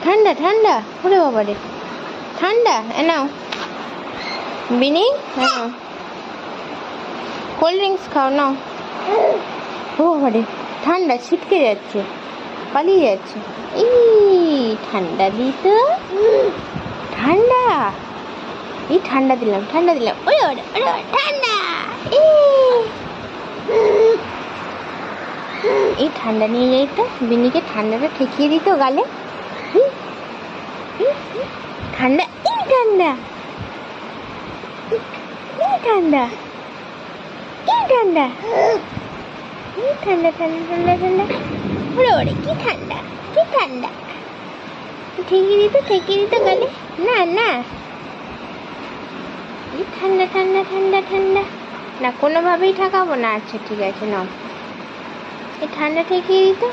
ঠান্ডা ঠান্ডা, ওরে বাবা রে, ঠান্ডা। নাও বিনি, নাও কোল্ড ড্রিঙ্কস খাও, নাও। ও বাবা রে, ঠান্ডা, ছিটকে যাচ্ছে, পালিয়ে যাচ্ছে। ঠান্ডা দিত, ঠান্ডা, এই ঠান্ডা দিলাম, ঠান্ডা দিলাম, ওরে ওরে ওরে ঠান্ডা। এই ঠান্ডা নিয়ে যাই তো, বিনিকে ঠান্ডাটা ঠেকিয়ে দিত গালে। ঠান্ডা, এই ঠান্ডা, এই ঠান্ডা, এই ঠান্ডা, এই ঠান্ডা, ঠান্ডা ঠান্ডা ঠান্ডা, ওরে ওরে কি ঠান্ডা, কি ঠান্ডা। ঠেকিয়ে দিত গালে। না না, এই ঠান্ডা ঠান্ডা ঠান্ডা ঠান্ডা, না কোনোভাবেই ঠেকাবো না। আচ্ছা ঠিক আছে, নাও, এই ঠান্ডা ঠেকিয়ে দিত।